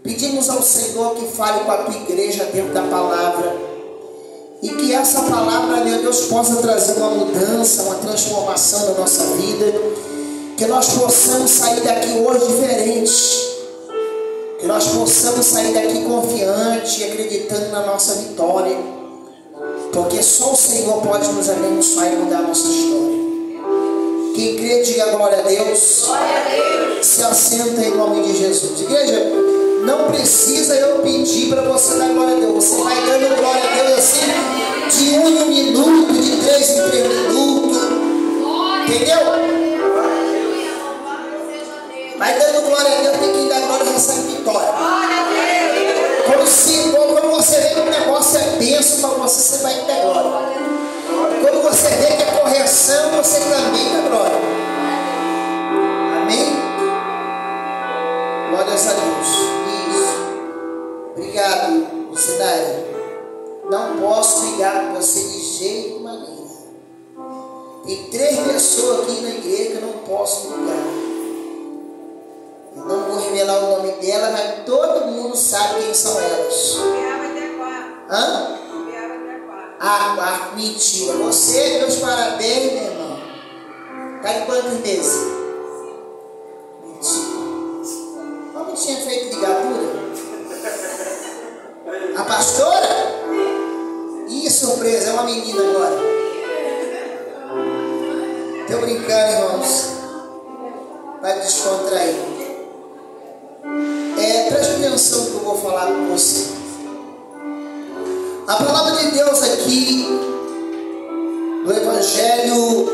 Pedimos ao Senhor que fale com a tua igreja dentro da palavra. E que essa palavra, meu Deus, possa trazer uma mudança, uma transformação na nossa vida. Que nós possamos sair daqui hoje diferentes. Que nós possamos sair daqui confiante, acreditando na nossa vitória. Porque só o Senhor pode nos abençoar e mudar a nossa história. Quem crê, diga glória a Deus. Glória a Deus. Se assenta em nome de Jesus. Igreja, não precisa eu pedir para você dar glória a Deus. Você vai dando glória a Deus assim, de 1 em 1 minuto, de 3 em 3 minutos. Entendeu? Vai dando glória a Deus, tem que dar glória a recebe vitória. Quando você vê que o negócio é bênção para você, você vai dar glória. Quando você vê que é correção, você também dá glória. Amém? Glória a Deus. Isso. Obrigado, Lucinária. Não posso brigar com você de jeito maneira. Tem 3 pessoas aqui na igreja que eu não posso brigar. Eu não vou revelar o nome dela, mas todo mundo sabe quem são elas. Hã? Ah, mentira. Você, meus parabéns, meu irmão. Tá de quantos meses? Mentira. Como tinha feito ligadura? A pastora? Ih, surpresa, é uma menina agora. Tô brincando, irmãos. Vai descontrair. Preste atenção no que eu vou falar com você. A palavra de Deus aqui, no Evangelho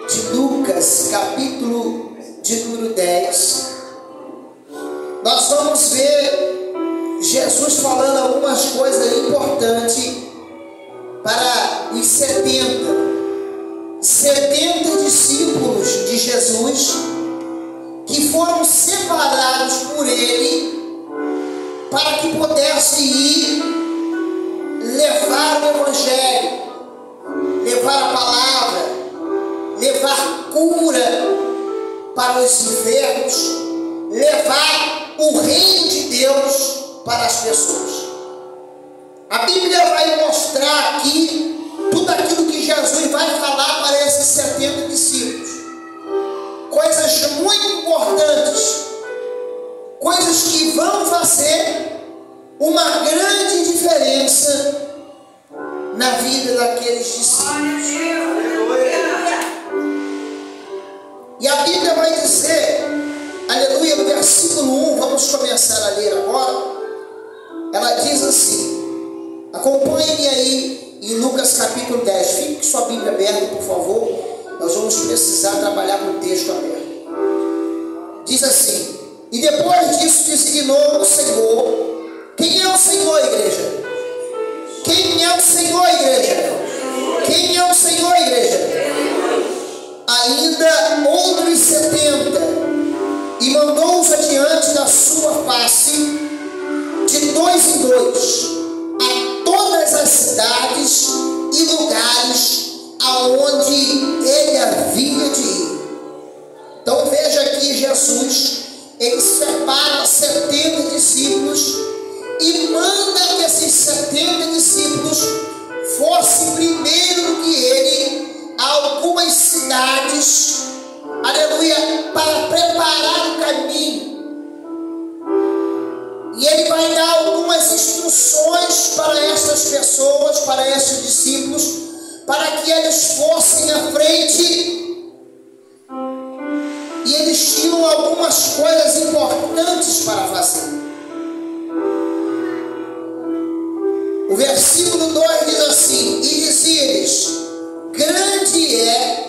de Lucas, capítulo de número 10, nós vamos ver Jesus falando algumas coisas importantes para os 70 discípulos de Jesus, que foram separados por ele para que pudesse ir levar o Evangelho, levar a palavra, levar cura para os enfermos, levar o reino de Deus para as pessoas. A Bíblia vai mostrar aqui tudo aquilo que Jesus vai falar para esses 70 discípulos. Coisas muito importantes, coisas que vão fazer uma grande diferença na vida daqueles discípulos. E a Bíblia vai dizer, aleluia, no versículo 1, vamos começar a ler agora. Ela diz assim, acompanhe-me aí em Lucas capítulo 10, fique com sua Bíblia aberta, por favor. Nós vamos precisar trabalhar com o texto aberto. Diz assim, e depois disso designou o Senhor. Quem é o Senhor, igreja? Quem é o Senhor, igreja? Quem é o Senhor, igreja? Ainda outros 70, e mandou-os adiante da sua face, de 2 em 2, a todas as cidades e lugares aonde ele havia de ir. Então veja aqui Jesus, ele separa 70 discípulos e manda que esses 70 discípulos fossem primeiro do que ele a algumas cidades, aleluia, para preparar o caminho. E ele vai dar algumas instruções para essas pessoas, para esses discípulos, para que eles fossem à frente. E eles tinham algumas coisas importantes para fazer. O versículo 2 diz assim, e dizia-lhes, grande é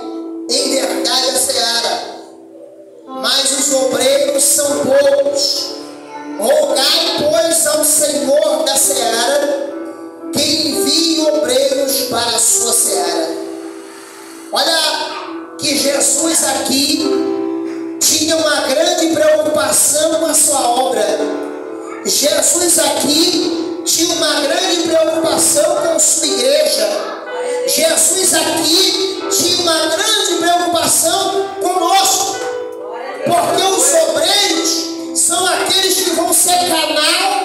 em verdade a seara, mas os obreiros são poucos. Rogai, pois, ao Senhor da seara, que envie obreiros para a sua seara. Olha que Jesus aqui tinha uma grande preocupação com a sua obra. Jesus aqui tinha uma grande preocupação com sua igreja. Jesus aqui tinha uma grande preocupação conosco, porque os obreiros são aqueles que vão ser canal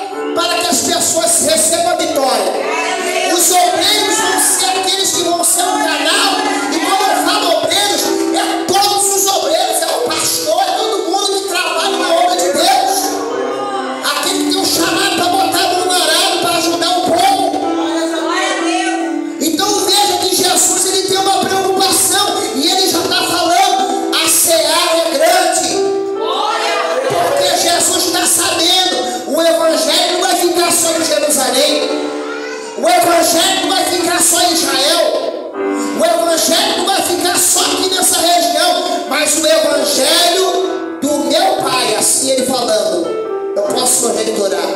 em Israel. O evangelho não vai ficar só aqui nessa região, mas o evangelho do meu Pai, assim ele falando, eu posso conjecturar.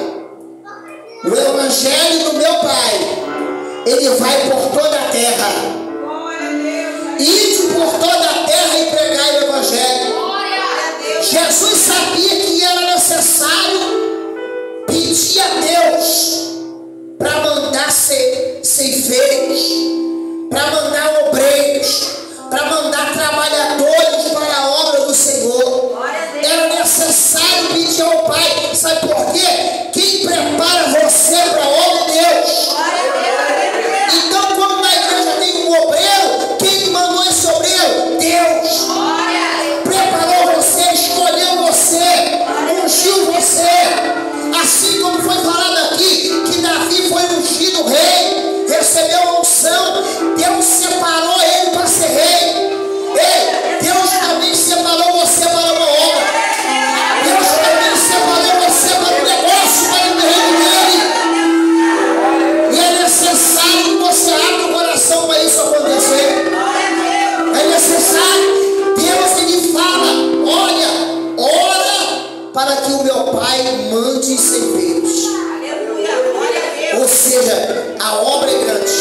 O evangelho do meu Pai, ele vai por toda a terra. Ide por toda a terra e pregai o evangelho. Jesus sabia que era necessário pedir a Deus para mandar ceifeiros, para mandar obreiros, para mandar trabalhadores para a obra do Senhor. Era necessário pedir ao Pai. Sabe por quê? Quem prepara você para a obra de Deus. Então, quando na igreja tem um obreiro, quem mandou esse obreiro? Deus. Preparou você, escolheu você, ungiu você. Assim como foi falado aqui, que Davi foi ungido rei, recebeu a unção, Deus separou ele para ser rei. Ei, Deus também separou você para uma obra. Deus também separou você para um negócio, para o reino dele. E é necessário que você abra o coração para isso acontecer. É necessário. Deus ele fala, olha, ora para que o meu Pai mande ceifeiros. Ou seja, a obra é grande,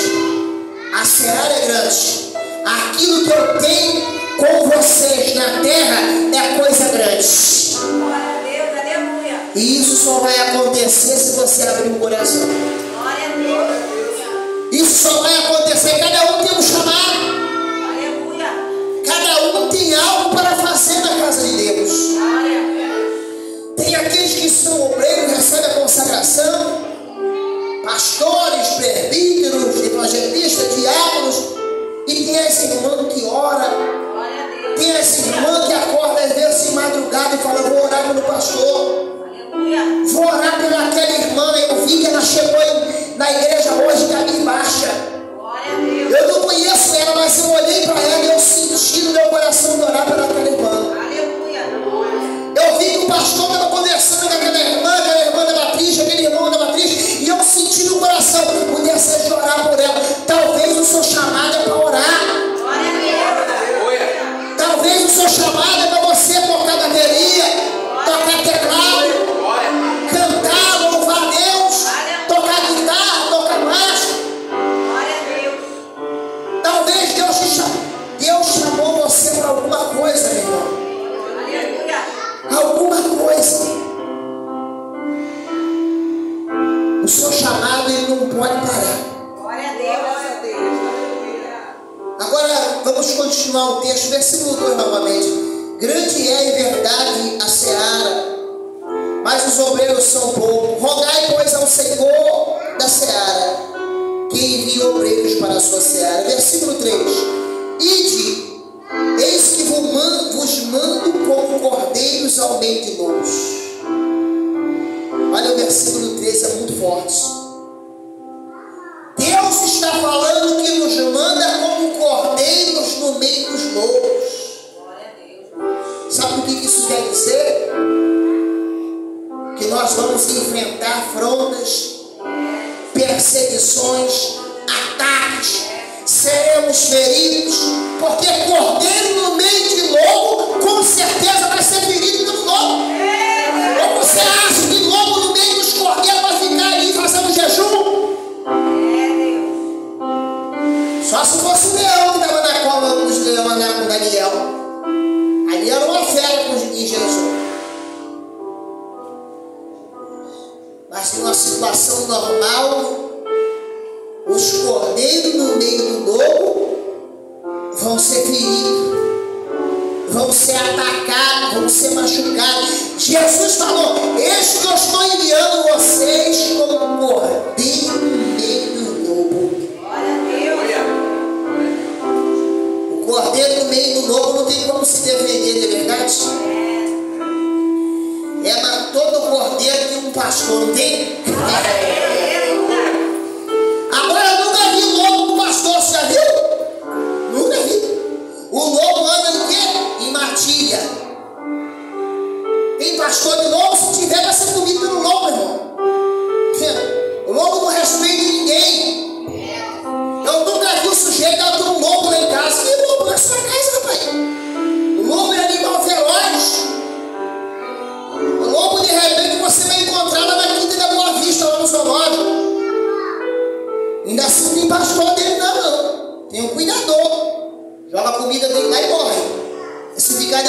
a seara é grande. Aquilo que eu tenho com vocês na terra é coisa grande. E isso só vai acontecer se você abrir o coração. Isso só vai acontecer. Cada um tem um chamado. Cada um tem algo para fazer na casa de Deus. Tem aqueles que são obreiros, recebem a consagração, pastores, presbíteros, evangelistas, diáconos, e tem essa irmã que ora, tem essa irmã que acorda às vezes de madrugada e fala, vou orar pelo pastor, vou orar pelaquela irmã, eu vi que ela chegou na igreja hoje cabisbaixa. Eu não conheço ela, mas eu olhei para ela e eu senti no meu coração de orar pelaquela irmã. Eu vi que o pastor estava conversando com aquela irmã da Matriz, aquele irmão da Matriz, e eu senti no coração o desejo de orar por ela. Talvez o seu chamado é para orar. Talvez o seu chamado é para você tocar bateria, tocar teclado, cantar, louvar a Deus, tocar guitarra, tocar marcha. Talvez Deus chamou você para alguma coisa, meu irmão. Alguma coisa. O seu chamado ele não pode parar. Glória a Deus. Agora vamos continuar o texto, versículo 2 novamente. Grande é em verdade a seara, mas os obreiros são poucos. Rogai, pois, ao Senhor da seara, que envie obreiros para a sua seara. Versículo 3. Ide, eis que vos mando como cordeiros ao meio de lobos. Olha o versículo 3, é muito forte. Deus está falando que nos manda como cordeiros no meio dos lobos. Sabe o que isso quer dizer? Que nós vamos enfrentar afrontas, perseguições, ataques, seremos feridos, porque cordeiro no meio de lobo com certeza vai ser ferido pelo lobo. Ou você acha que lobo no meio dos cordeiros vai ficar ali fazendo jejum? Só se fosse o leão que estava na cova dos leões andar com Daniel. Ali era uma fera em Jesus. Mas numa situação normal, os cordeiros no meio do lobo vão ser feridos, vão ser atacados, vão ser machucados. Jesus falou, eis que eu estou enviando vocês como cordeiro no meio do lobo. O cordeiro no meio do lobo não tem como se defender, não é verdade? Mas todo cordeiro tem um pastor, não tem? Agora eu nunca vi lobo com pastor, você já viu? Nunca vi. O lobo anda em quê? Em matilha. Tem pastor de lobo, se tiver vai ser comido pelo lobo, irmão. O lobo não respeita ninguém. Eu nunca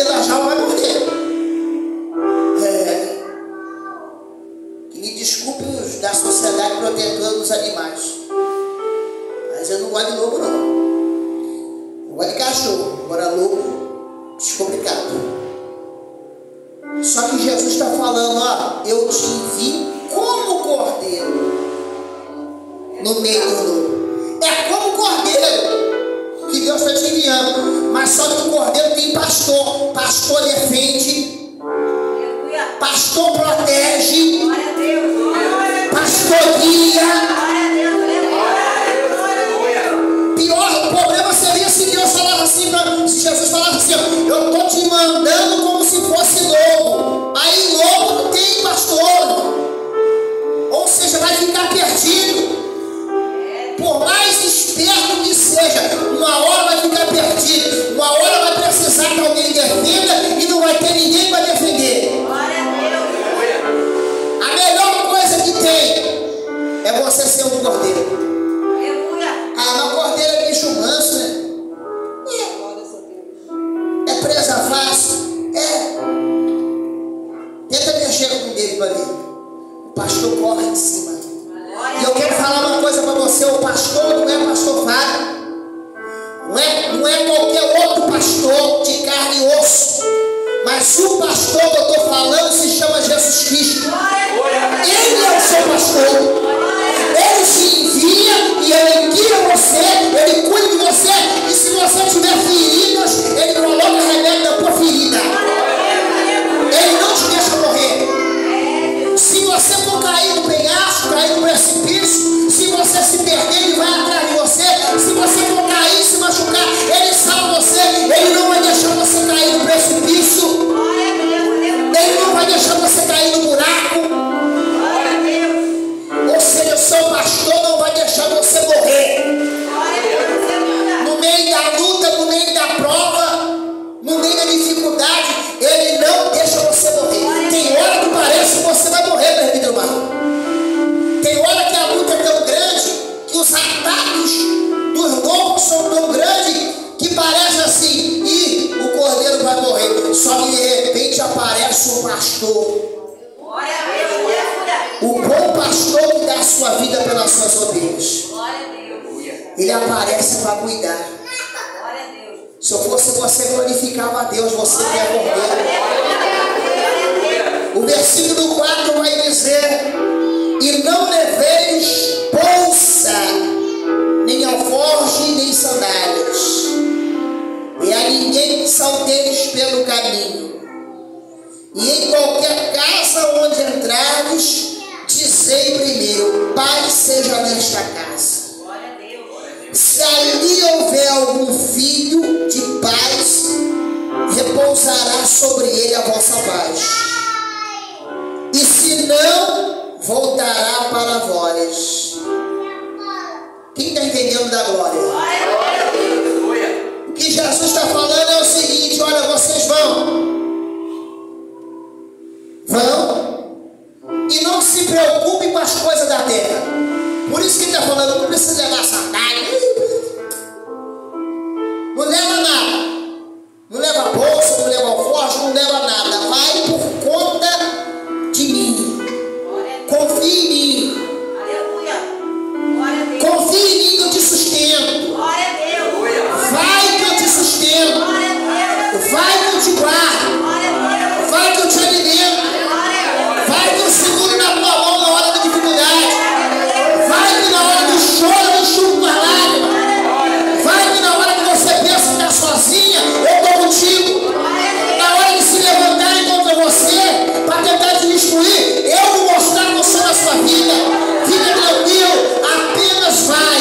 dentro da jaula vai morder. Que me desculpe os da sociedade protetora dos animais. Mas eu não gosto de lobo, não. Eu gosto de cachorro. Agora lobo, descomplicado. Só que Jesus está falando, ó, eu te vi como cordeiro no meio do lobo. É como cordeiro que Deus está te enviando. Mas só que o cordeiro tem pastor. Pastor defende. Pastor protege. Pastor guia. Pior, o problema seria se Deus falasse assim, se Jesus falasse assim, eu estou te mandando como se fosse lobo. Aí lobo não tem pastor. Ou seja, vai ficar perdido. Por mais esperto que seja, uma hora vai ficar perdido. Uma hora vai precisar que alguém defenda e não vai ter ninguém para defender. A melhor coisa que tem é você ser um cordeiro. Ah, mas cordeiro é bicho manso, né? É presa fácil. Tenta mexer com ele para ver. O pastor corre em cima. E eu quero falar uma coisa para você: o pastor não é pastor Fábio. Não é qualquer outro pastor de carne e osso. Mas o pastor que eu estou falando se chama Jesus Cristo. Ele é o seu pastor. Ele te envia e ele guia você, ele cuida de você. E se você tiver feridas, ele coloca remédio na tua ferida. Ele não te deixa morrer. Se você for cair no penhasco, cair no precipício, se você se perder, ele vai atrás de você. Se você for cair, se machucar, ele salva você. Ele não vai deixar você cair no precipício. Ele não vai deixar você cair no buraco. Ou seja, o seu pastor não vai deixar você morrer. No meio da luta, no meio da prova, no meio da dificuldade, ele não deixa você morrer. Tem hora que parece que você vai morrer, presbítero Marco. Tem hora que a luta é tão grande, que os ataques dos lobos são tão grandes, que parece assim, e o cordeiro vai morrer. Só que de repente aparece um pastor. O bom pastor que dá a sua vida pelas suas ovelhas. Ele aparece para cuidar. Se eu fosse você, glorificava a Deus, você que é cordeiro. O versículo 4 vai dizer: e não leveis bolsa, nem alforje, nem sandálias, e a ninguém salteis pelo caminho. E em qualquer casa onde entrares, dizei primeiro: paz seja nesta casa. Se ali houver algum filho de paz, repousará sobre ele a vossa paz. E se não, voltará para vós. Quem está entendendo da glória? O que Jesus está falando é o seguinte: olha, vocês vão. E não se preocupe com as coisas da terra. Por isso que ele está falando, não precisa levar sandália. Não leva nada. Não leva bolsa, não leva alforje, não leva nada. Vai por conta de mim. Confie em mim. Confie em mim que eu te sustento. Vai que eu te sustento. Vai que eu te guardo. Vai que eu te alimento. Vai que eu seguro na tua mão na hora da dificuldade. Vai que na hora do choro eu enxugo com a lágrima. Vai que na hora que você pensa que está sozinha, eu estou contigo. Na hora de se levantarem contra você, para tentar te destruir, eu vou mostrar que eu sou na sua vida. Fica tranquilo, apenas vai.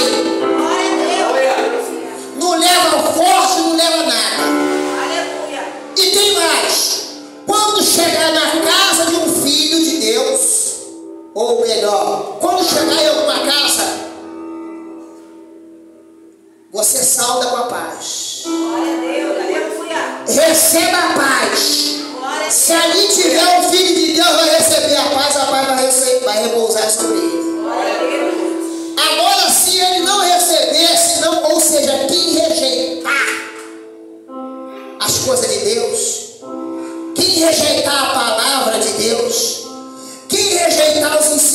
Não leva alforje, não leva nada. E tem mais. Quando chegar na casa de um filho de Deus, ou melhor, quando chegar em alguma casa, você sauda com a paz. Receba a paz. Se ali tiver um filho de Deus, vai receber a paz vai repousar sobre ele. Agora, se ele não receber, ou seja, quem rejeitar as coisas de Deus,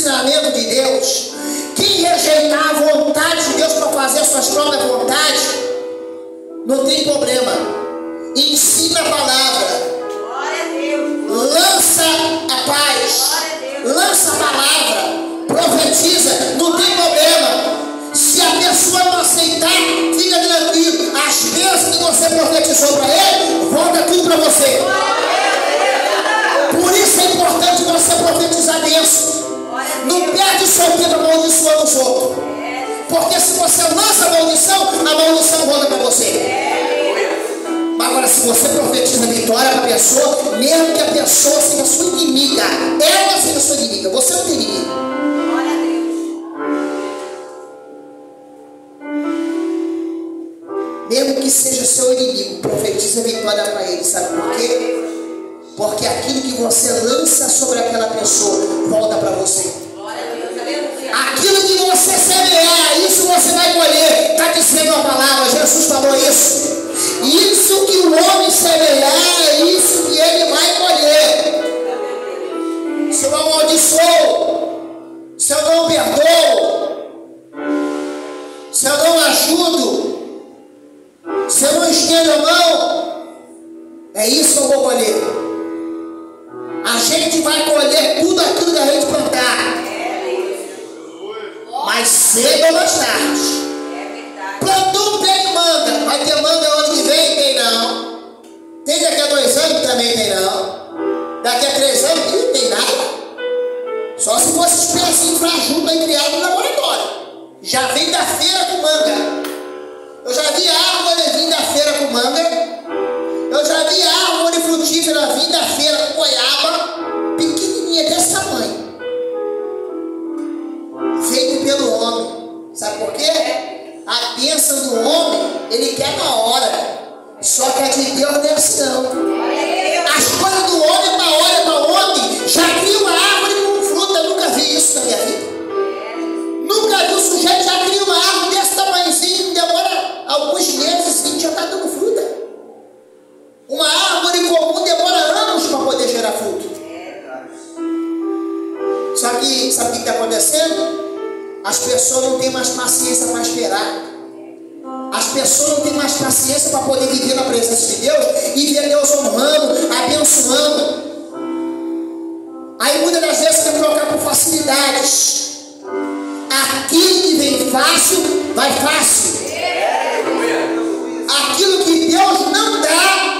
ensinamento de Deus, quem rejeitar a vontade de Deus para fazer as suas próprias vontades, não tem problema. Ensina a palavra. Glória a Deus. Lança a paz. Lança a palavra. Profetiza. Não tem problema. Se a pessoa não aceitar, fica tranquilo. As bênçãos que você profetizou para ele, volta tudo para você. Por isso é importante você profetizar bênção. Não perde o seu tempo amaldiçoando os outros. Porque se você lança a maldição volta para você. Agora, se você profetiza vitória para a pessoa, mesmo que a pessoa seja sua inimiga, ela seja sua inimiga, você não tem inimigo. Glória a Deus. Mesmo que seja seu inimigo, profetiza vitória para ele. Sabe por quê? Porque aquilo que você lança sobre aquela pessoa volta para você. Glória a Deus. Aleluia. Aquilo que você semear, isso você vai colher. Está dizendo a palavra, Jesus falou isso. Isso que o homem semear, é isso que ele vai colher. Se eu amaldiçoo, se eu não perdoo, se eu não ajudo, se eu não estendo a mão, é isso que eu vou colher. A gente vai colher tudo aquilo que a gente plantar. Mais cedo ou mais tarde. Plantou um pé de manga. Vai ter manga ano que vem? Tem não. Tem daqui a 2 anos? Também tem não. Daqui a 3 anos? Não tem nada. Só se fosse espécie infrajusta aí criado no laboratório. Já vem da feira com manga. Eu já vi árvore vindo da feira com manga. Eu já vi árvore frutífera vindo da feira com goiaba. Pequenininha desse tamanho. Feito pelo homem. Sabe por quê? A bênção do homem, ele quer na hora. Só que a de Deus não é assim não. As coisas do homem na hora para ontem, já cria uma árvore com fruta. Eu nunca vi isso na minha vida. Nunca vi o sujeito já cria uma árvore desse tamanhozinho, demora alguns meses assim, já está dando fruta. Uma árvore comum demora anos para poder gerar fruto. Sabe o que está acontecendo? As pessoas não têm mais paciência para esperar. As pessoas não têm mais paciência para poder viver na presença de Deus e ver Deus honrando, abençoando. Aí muitas das vezes quer trocar por facilidades. Aquilo que vem fácil, vai fácil. Aquilo que Deus não dá,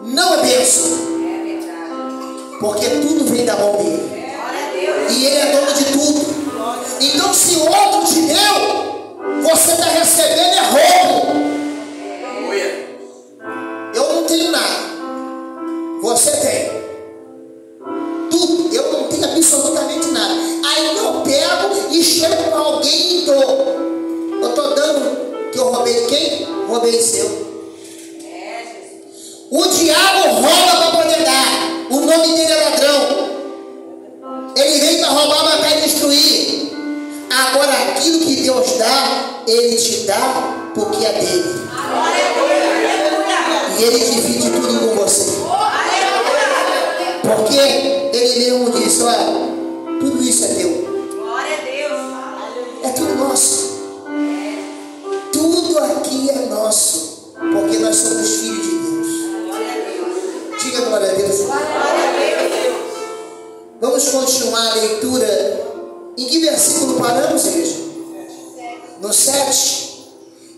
não é bênção. Porque tudo vem da mão dele. E ele é dono de tudo. Então, se o outro te deu, você está recebendo é roubo. Eu não tenho nada. Você tem. Tudo. Eu não tenho absolutamente nada. Aí eu pego e chego para alguém e dou. Eu estou dando que eu roubei quem? Roubei seu. O diabo rouba para poder dar. O nome dele é ladrão. Ele vem para roubar, matar e destruir. Agora aquilo que Deus dá, ele te dá porque é dele. E ele divide tudo com você. Porque ele mesmo disse, olha, tudo isso é teu. Glória a Deus. É tudo nosso. Tudo aqui é nosso. Porque nós somos filhos de Deus. Diga glória a Deus. Vamos continuar a leitura. Em que versículo paramos, igreja? No 7.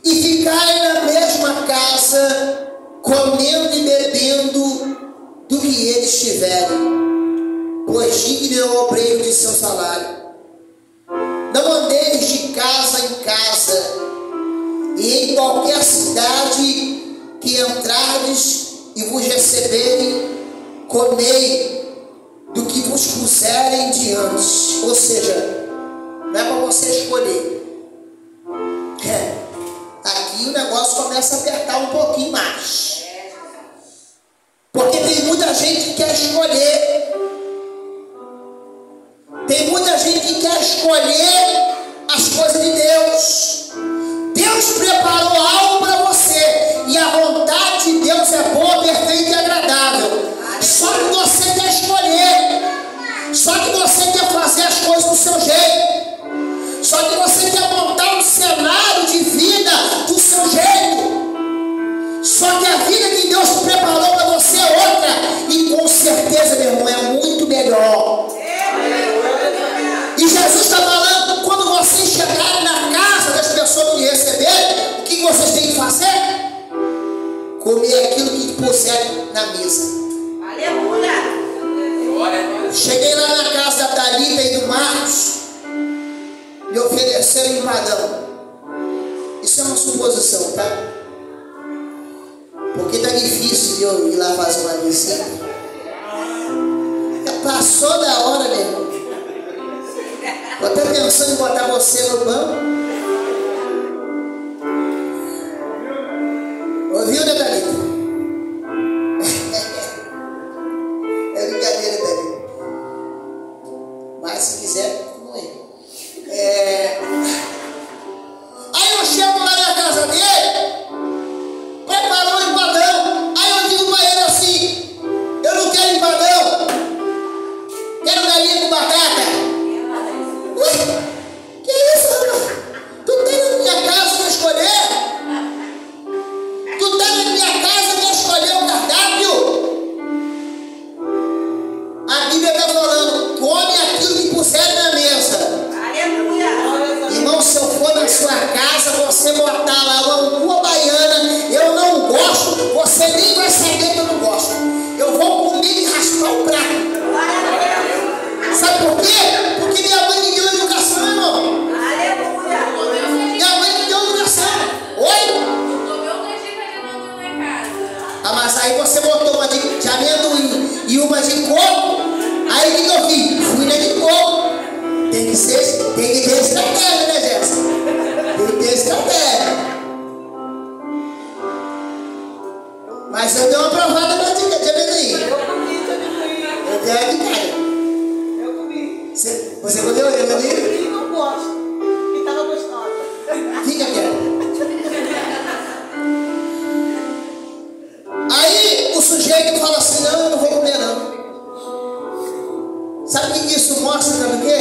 E ficai na mesma casa, comendo e bebendo do que eles tiverem, pois digno é o obreiro de seu salário. Não andeis de casa em casa, e em qualquer cidade que entrardes e vos receberem, comei do que vos puserem diante. Ou seja, não é para você escolher. Aqui o negócio começa a apertar um pouquinho mais. Porque tem muita gente que quer escolher. Tem muita gente que quer escolher as coisas de Deus. Deus preparou algo para você. E a vontade de Deus é boa, perfeita e agradável. Só que você quer escolher. Só que você quer fazer as coisas do seu certeza, meu irmão, é muito melhor. E Jesus está falando, quando vocês chegarem na casa das pessoas que receberem, o que vocês têm que fazer? Comer aquilo que puserem na mesa. Aleluia. Cheguei lá na casa da Thalita e do Marcos, me ofereceram empadão. Isso é uma suposição, tá? Porque tá difícil de eu ir lá fazer uma visita. Passou da hora, meu irmão. Estou até pensando em botar você no banco. Ouviu, né, Thalita? É brincadeira, Thalita. Mas se quiser, não é. Aí eu chego lá na casa dele, preparou um empadão. Aí eu digo para ele assim: eu não quero empadão, quero galinha com batata. Ué, que isso, rapaz? Tu tem na minha casa para escolher? Tu tá na minha casa para escolher o cardápio? A Bíblia está falando: come aquilo que puser na mesa. Aleluia. Irmão, se eu for na sua casa, você botar lá uma baiana, eu não gosto, você nem vai saber que eu não gosto. Eu vou comer e raspar o prato. Sabe por quê? Porque minha mãe me deu educação, irmão. Aleluia. Minha mãe me deu educação. Oi? Ah, mas aí você botou uma de amendoim e uma de coco. Aí o que eu fiz? Fui na de coco. Tem que ter estratégia, né, Jéssica? Tem que ter estratégia. Mas eu dei uma provada na de amendoim. Eu comi de amendoim. Eu dei uma de cara. Eu comi. Você comeu de amendoim? Eu não gosto. E tava gostosa. Fica quieto. Aí o sujeito fala assim: não, eu não vou comer não. Sabe o que isso mostra, sabe o quê?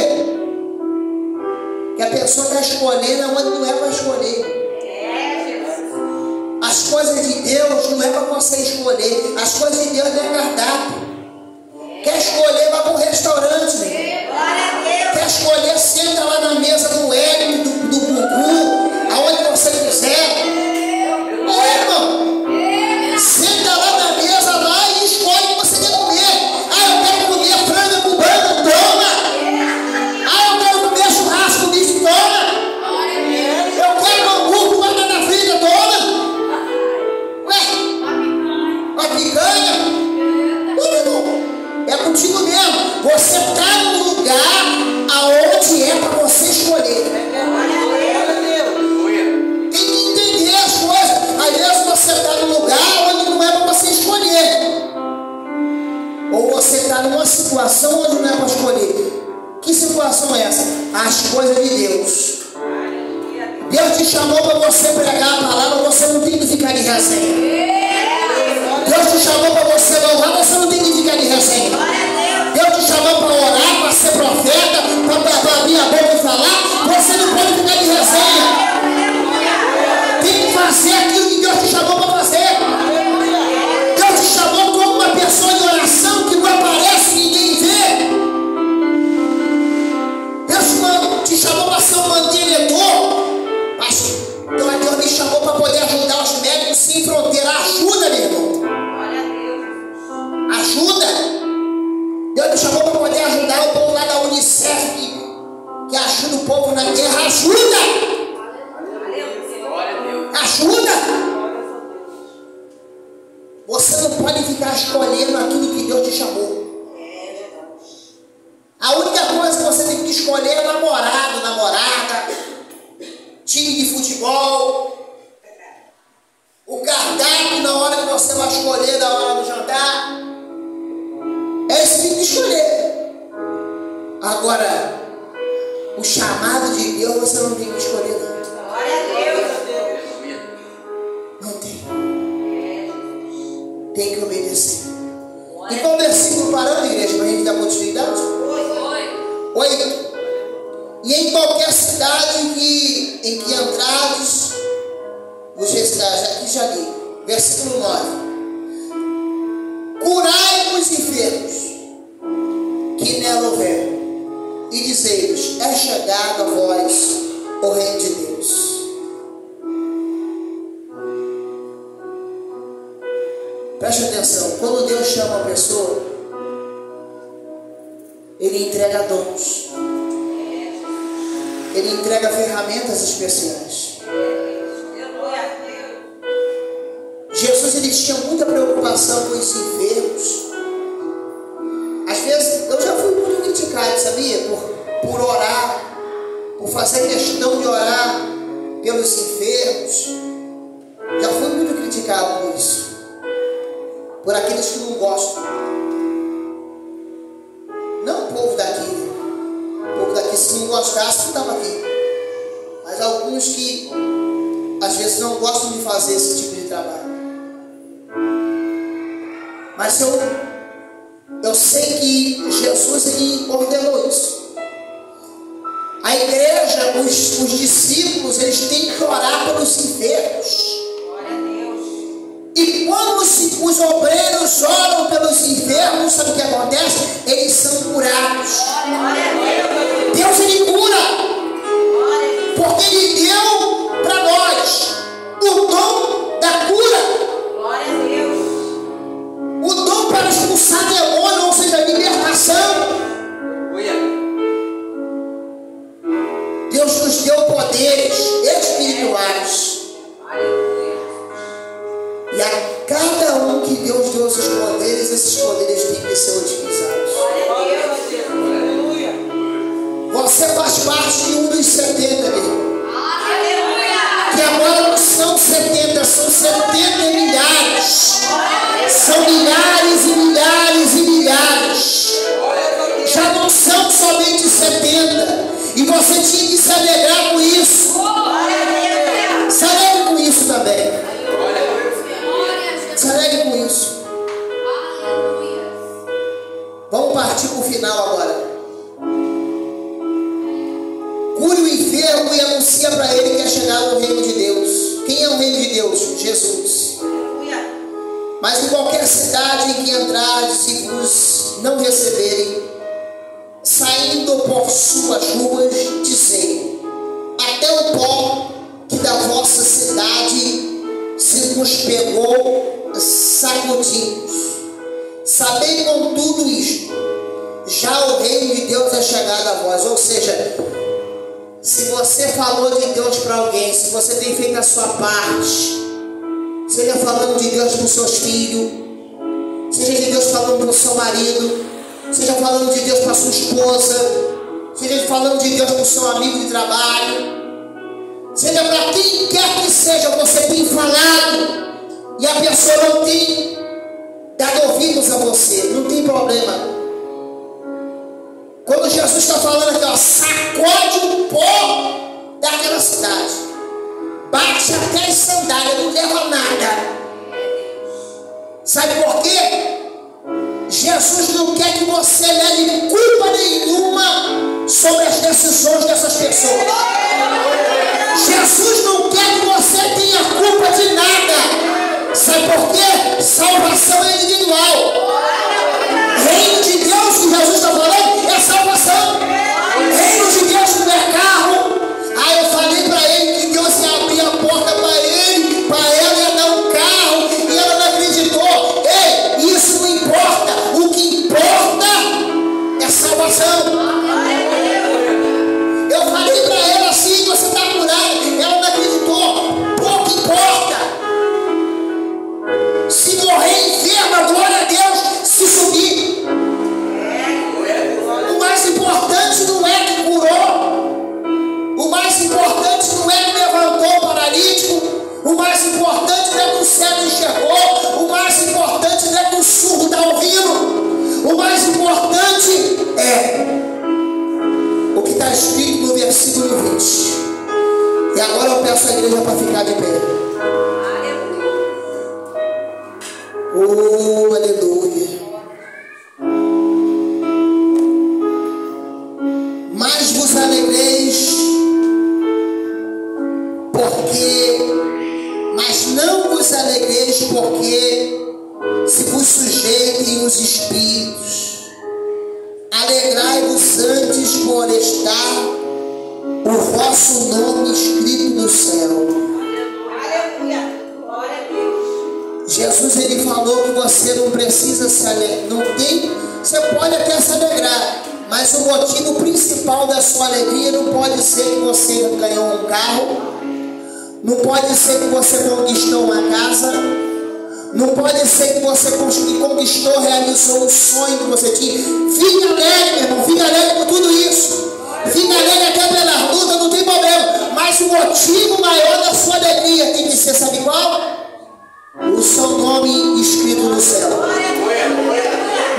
Que a pessoa está escolhendo onde não é para escolher. As coisas de Deus não é para você escolher. As coisas de Deus não é cardápio. Quer escolher, vai para o restaurante. Quer escolher, senta lá na mesa do Hélio, do Gugu, aonde você quiser. Ô, irmão, senta lá na mesa lá e escolhe o que você quer comer. Ah, eu quero comer frango cubano, toma. Ah, eu quero comer churrasco, bife, toma. Eu quero hambúrguer com batata frita, toma. Ué, uma picanha. Ô, irmão, é contigo mesmo. Você está no lugar aonde é para você escolher. Tem que entender as coisas. Às vezes você está num lugar onde não é para você escolher. Ou você está numa situação onde não é para escolher. Que situação é essa? As coisas de Deus. Deus te chamou para você pregar a palavra, você não tem que ficar de resenha. Deus te chamou para você louvar, você não tem que ficar de resenha. Deus te chamou para orar, para ser profeta, para abrir a boca e falar, você não pode ficar de resenha. Tem que fazer aquilo que Deus te chamou para fazer. Deus te chamou como uma pessoa de oração que não aparece e ninguém vê. Deus te chamou para ser um mantenedor. Então Deus me chamou para poder ajudar os médicos sem fronteira. Ajuda, meu irmão. Ajuda. Deus me chamou para poder ajudar o povo lá da Unicef que ajuda o povo na guerra. Ajuda. Ajuda. Você não pode ficar escolhendo aquilo que Deus te chamou. A única coisa que você tem que escolher é namorado, namorada, time de futebol, o cardápio na hora que você vai escolher, na hora do jantar. É isso que tem que escolher. Agora, o chamado de Deus você não tem que escolher, não. Não tem. Tem que obedecer. E qual versículo parando, igreja, para a gente dar continuidade? 8. E em qualquer cidade em que entrares, aqui já li, versículo 9: curai os enfermos, e dizei-lhes: é chegado a vós o reino de Deus. Preste atenção, quando Deus chama a pessoa, Ele entrega dons, Ele entrega ferramentas especiais. Jesus, ele tinha muita preocupação com os enfermos. Às vezes, eu já fui muito criticado, sabia? Por orar, por fazer questão de orar pelos enfermos. Já fui muito criticado por isso. Por aqueles que não gostam. Não o povo daqui. O povo daqui, se não gostasse, não estava aqui. Mas alguns que, às vezes, não gostam de fazer esse tipo de trabalho. Mas eu sei que Jesus, ele ordenou isso. A igreja, os discípulos, eles têm que orar pelos enfermos. E quando os obreiros oram pelos enfermos, sabe o que acontece? Eles são curados. Deus, ele cura. Porque ele deu para nós o dom da cura. O dom para expulsar demônio, ou seja, libertação. Deus nos deu poderes espirituais. E a cada um que Deus deu esses poderes têm que ser utilizados. Você faz parte de um dos 70, meu. Que agora não são 70, são 70 milhares. São milhares e milhares e milhares. Já não são somente 70. E você tinha que se alegrar com isso. Se alegre com isso também. Se alegre com isso. Vamos partir para o final agora. Cure o enfermo e anuncia para ele que é chegado o reino de Deus. Quem é o reino de Deus? Jesus. Mas em qualquer cidade em que entrardes e vos não receberem, saindo por suas ruas, dizei: até o pó que da vossa cidade se nos pegou, sacudimos. Sabei com tudo isto, já o reino de Deus é chegado a vós. Ou seja, se você falou de Deus para alguém, se você tem feito a sua parte, seja falando de Deus para os seus filhos, seja de Deus falando para o seu marido, seja falando de Deus para a sua esposa, seja falando de Deus para o seu amigo de trabalho, seja para quem quer que seja, você tem falado e a pessoa não tem dado ouvidos a você, não tem problema. Quando Jesus está falando aqui, ó, sacode o pó daquela cidade, bate até as sandálias, não leva nada. Sabe por quê? Jesus não quer que você leve culpa nenhuma sobre as decisões dessas pessoas. Jesus não quer que você tenha culpa de nada. Sabe por quê? Salvação é individual. Reino de Deus, que Jesus está falando, é salvação. Reino de Deus não é carro. Ah, eu falei para ele que Deus ia abrir a porta para ele, para ela ia dar um carro, e ela não acreditou. Ei, isso não importa. O que importa é salvação. Eu falei para ela assim: você está curada. Ela não acreditou. Pouco importa. Se morrer enferma, glória a Deus. Se subir, o mais importante não é que curou. O mais importante não é que levantou o paralítico. O mais importante não é que o cego enxergou. O mais importante não é que o surdo está ouvindo. O mais importante é o que está escrito no versículo 20. E agora eu peço à igreja para ficar de pé. Oh, aleluia. Mas vos alegreis, mas não vos alegreis porque se vos sujeitem os espíritos. Alegrai-vos antes Senhor está o vosso nome escrito no céu. Aleluia. Glória a Deus. Jesus, ele falou que você não precisa se alegrar, você pode até se alegrar, mas o motivo principal da sua alegria não pode ser que você ganhou um carro, não pode ser que você conquistou uma casa, não pode ser que você conquistou, realizou um sonho que você tinha. Fique alegre, meu irmão, fique alegre por tudo isso. Fique alegre até pela luta, não tem problema. Mas o motivo maior da sua alegria tem que ser, sabe qual? O seu nome escrito no céu.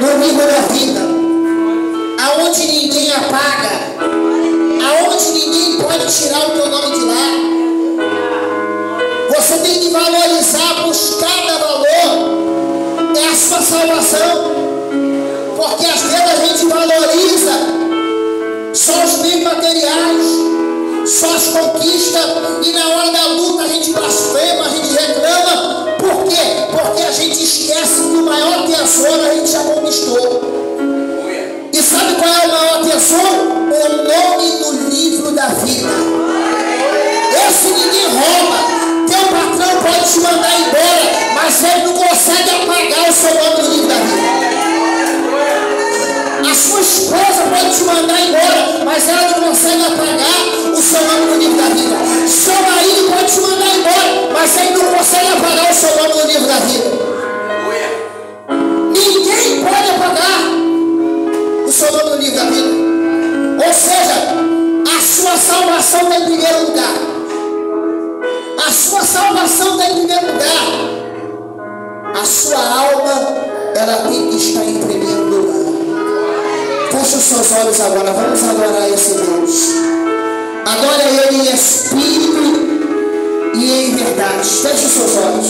No livro da vida. Aonde ninguém apaga. Aonde ninguém pode tirar o teu nome de lá. Você tem que valorizar, buscar dar valor. É a sua salvação. Porque às vezes a gente valoriza só os bens materiais, só as conquistas, e na hora da luta a gente blasfema, a gente reclama. Por quê? Porque a gente esquece que o maior tesouro a gente já conquistou. E sabe qual é o maior tesouro? O nome no livro da vida. Esse ninguém rouba. Teu patrão pode te mandar embora, mas ele não consegue apagar o seu nome no livro da vida. A sua esposa pode te mandar embora, mas ela não consegue apagar o seu nome no livro da vida. Seu marido pode te mandar embora, mas ele não consegue apagar o seu nome no livro da vida. Ninguém pode apagar o seu nome no livro da vida. Ou seja, a sua salvação está em primeiro lugar. A sua salvação está em primeiro lugar. A sua alma, ela tem que estar em primeiro lugar. Feche os seus olhos agora, vamos adorar esse Deus. Adore Ele em espírito e em verdade. Feche os seus olhos.